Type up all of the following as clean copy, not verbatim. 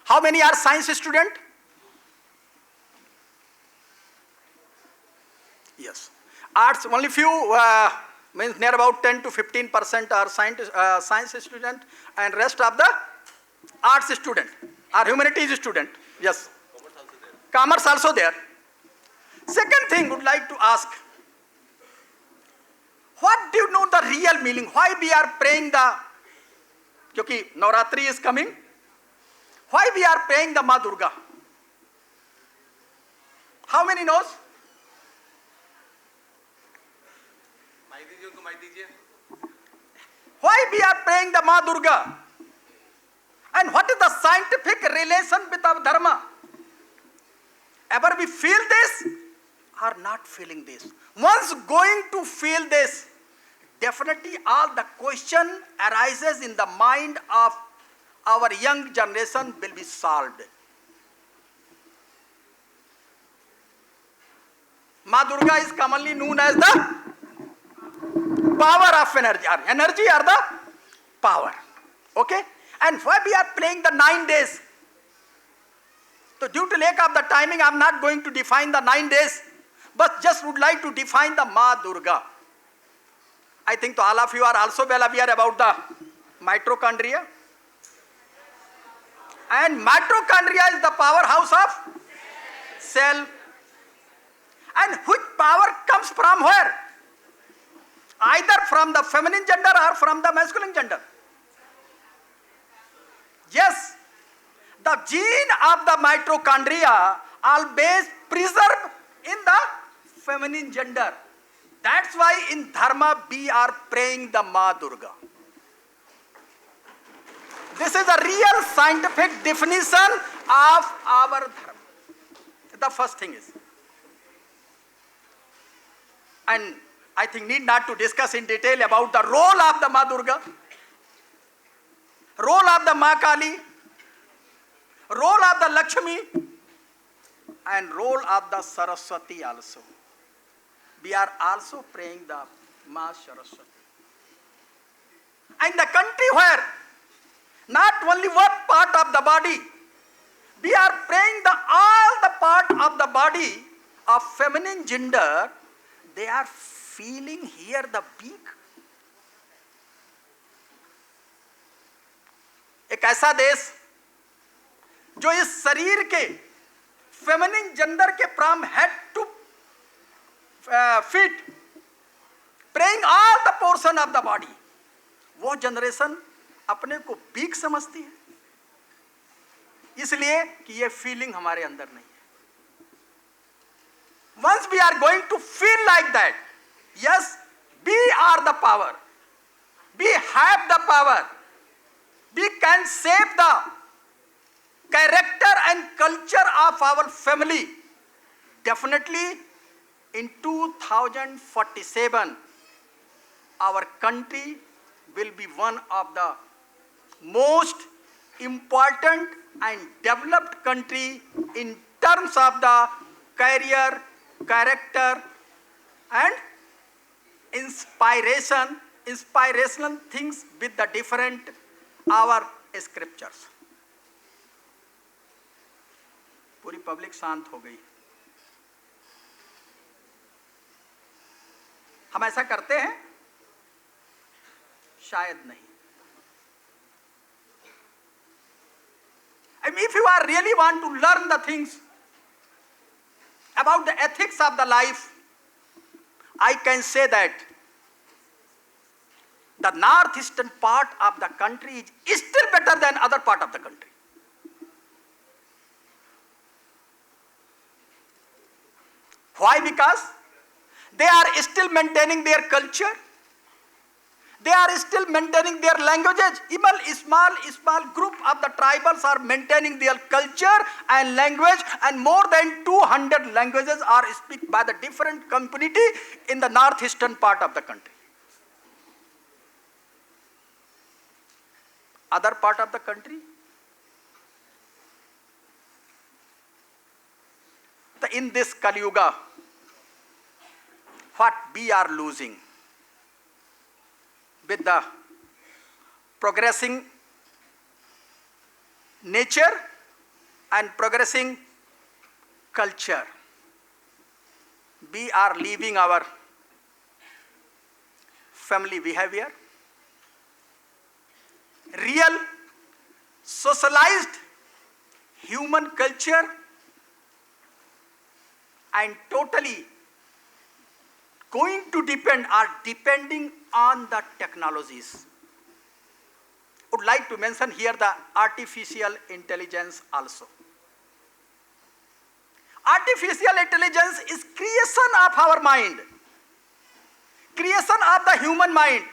How many are science student? Yes. Arts, only few, means near about 10 to 15% are science student, and rest of the arts student or humanities student. Yes. Commerce also there. Second thing would like to ask, what do you know the real meaning? Why we are praying the, because Navratri is coming, why we are praying the Ma Durga? How many knows? Why we are praying the Ma Durga? And what is the scientific relation with our dharma? Ever we feel this or not feeling this? Once going to feel this, definitely all the question arises in the mind of our young generation will be solved. Ma Durga is commonly known as the power of energy. Energy or the power. Okay? And why we are playing the 9 days? So due to lack of the timing, I am not going to define the 9 days, but just would like to define the Ma Durga. I think all of you are also well aware about the mitochondria. And mitochondria is the powerhouse of cell. And which power comes from where? Either from the feminine gender or from the masculine gender. Yes, the gene of the mitochondria always preserved in the feminine gender. That's why in Dharma we are praying the Ma Durga. This is a real scientific definition of our Dharma. The first thing is. And I think need not to discuss in detail about the role of the Ma Durga, role of the Ma Kali, role of the Lakshmi, and role of the Saraswati also. We are also praying the Ma Saraswati. And the country where not only one part of the body, we are praying all the part of the body of feminine gender, they are feeling here the beak. एक ऐसा देश जो इस शरीर के feminine gender के from head to feet praying all the portion of the body, वो generation अपने को वीक समझती है, इसलिए कि ये फीलिंग हमारे अंदर नहीं है. Once we are going to feel like that, yes, we are the power, we have the power, we can shape the character and culture of our family. Definitely in 2047 our country will be one of the most important and developed country in terms of the career, character and inspirational things with the different our scriptures. पूरी public शांत हो गई. हम ऐसा करते हैं? शायद नहीं. I mean, if you are really want to learn the things about the ethics of the life, I can say that the northeastern part of the country is still better than other part of the country. Why? Because they are still maintaining their culture, they are still maintaining their languages. Even small group of the tribals are maintaining their culture and language, and more than 200 languages are spoken by the different community in the northeastern part of the country. Other part of the country, in this Kali Yuga, what we are losing with the progressing nature and progressing culture. We are leaving our family behavior, real socialized human culture, and totally going to depend or depending on the technologies. Would like to mention here the artificial intelligence also. Artificial intelligence is creation of our mind, creation of the human mind.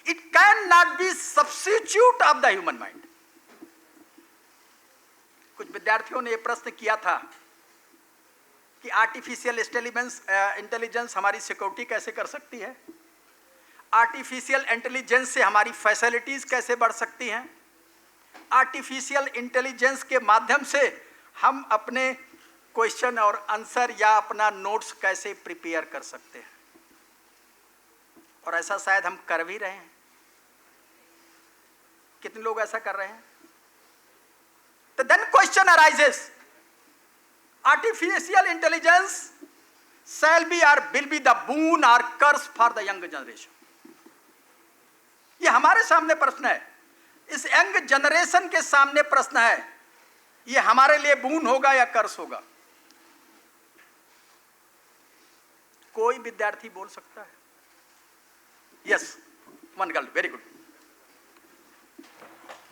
It cannot be substitute of the human mind. कुछ विद्यार्थियों ने ये प्रश्न किया था कि artificial intelligence हमारी security कैसे कर सकती है, आर्टिफिशियल इंटेलिजेंस से हमारी फैसिलिटीज कैसे बढ़ सकती हैं, आर्टिफिशियल इंटेलिजेंस के माध्यम से हम अपने क्वेश्चन और आंसर या अपना नोट्स कैसे प्रिपेयर कर सकते हैं, और ऐसा शायद हम कर भी रहे हैं। कितने लोग ऐसा कर रहे हैं? तो then question arises, artificial intelligence shall be or will be the boon or curse for the young generation. ये हमारे सामने प्रश्न है, इस यंग जनरेशन के सामने प्रश्न है, ये हमारे लिए बून होगा या कर्स होगा? कोई विद्यार्थी बोल सकता है? Yes, one girl, very good.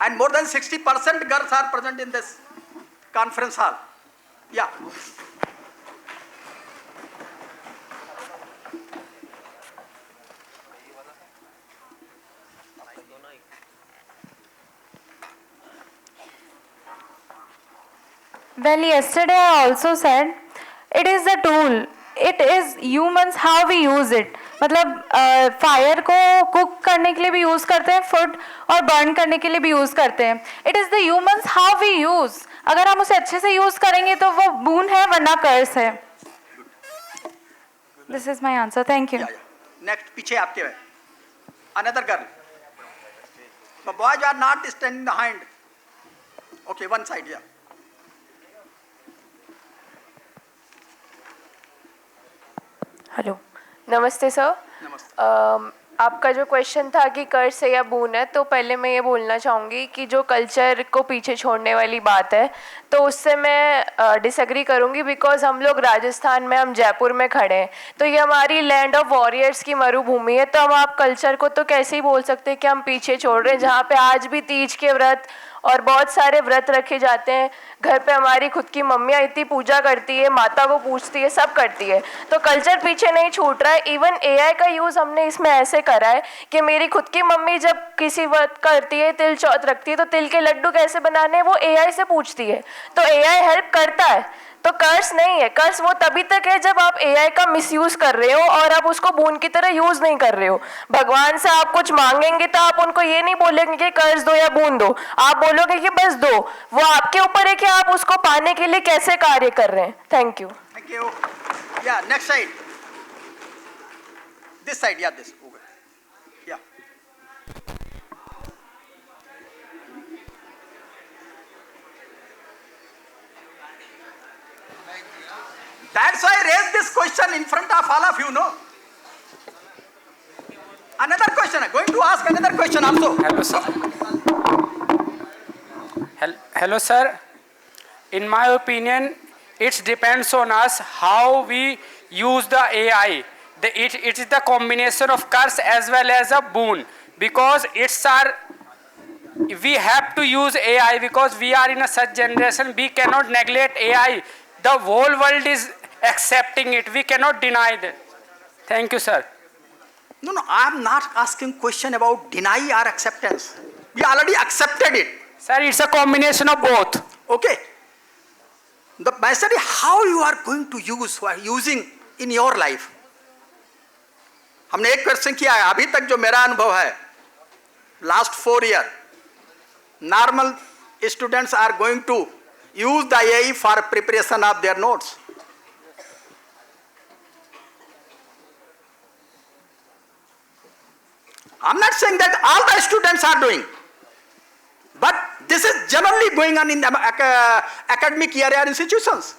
And more than 60% girls are present in this conference hall. Yeah. Well, yesterday I also said it is a tool. It is humans how we use it. मतलब fire को cook करने के लिए भी use करते हैं, food, और burn करने के लिए भी यूज़ करते हैं. It is the humans how we use. अगर हम उसे अच्छे से यूज़ करेंगे तो वो बून है, वरना कर्स है. This is my answer. Thank you. Next, पीछे आपके है another girl. The boys are not standing behind. Okay, one side, yeah. Hello, नमस्ते सर. नमस्ते. आपका जो क्वेश्चन था कि कर्ज है या बून है, तो पहले मैं ये बोलना चाहूँगी कि जो कल्चर को पीछे छोड़ने वाली बात है, तो उससे मैं डिसएग्री करूँगी. बिकॉज हम लोग राजस्थान में, हम जयपुर में खड़े हैं, तो ये हमारी लैंड ऑफ वॉरियर्स की मरुभूमि है. तो हम आप कल्चर को तो कैसे ही बोल सकते हैं कि हम पीछे छोड़ रहे हैं, जहाँ पे आज भी तीज के व्रत और बहुत सारे व्रत रखे जाते हैं. घर पे हमारी खुद की मम्मियाँ इतनी पूजा करती है, माता को पूजती है, सब करती है. तो कल्चर पीछे नहीं छूट रहा है. इवन एआई का यूज़ हमने इसमें ऐसे करा है कि मेरी खुद की मम्मी जब किसी व्रत करती है, तिल चौथ रखती है, तो तिल के लड्डू कैसे बनाने हैं वो एआई से पूछती है. तो एआई हेल्प करता है. तो कर्ज नहीं है. कर्ज वो तभी तक है जब आप एआई का मिसयूज कर रहे हो और आप उसको बून की तरह यूज नहीं कर रहे हो. भगवान से आप कुछ मांगेंगे तो आप उनको ये नहीं बोलेंगे कि कर्ज दो या बून दो, आप बोलोगे कि बस दो. वो आपके ऊपर है कि आप उसको पाने के लिए कैसे कार्य कर रहे हैं. Thank you. Thank you. Yeah, next side. This side, yeah, this. Okay. Yeah. That's why I raised this question in front of all of you, no? Another question. I'm going to ask another question also. Hello, sir. Hello, sir. In my opinion, it depends on us how we use the AI. It is the combination of curse as well as a boon, because we have to use AI because we are in a such generation. We cannot neglect AI. The whole world is accepting it. We cannot deny that. Thank you, sir. No, I am not asking question about deny or acceptance. We already accepted it. Sir, it's a combination of both. Okay. The message is how you are going to using in your life. हमने एक question किया है. अभी तक जो मेरा अनुभव है, last 4 years, normal students are going to use the AI for preparation of their notes. I'm not saying that all the students are doing, but This is generally going on in the academic area institutions.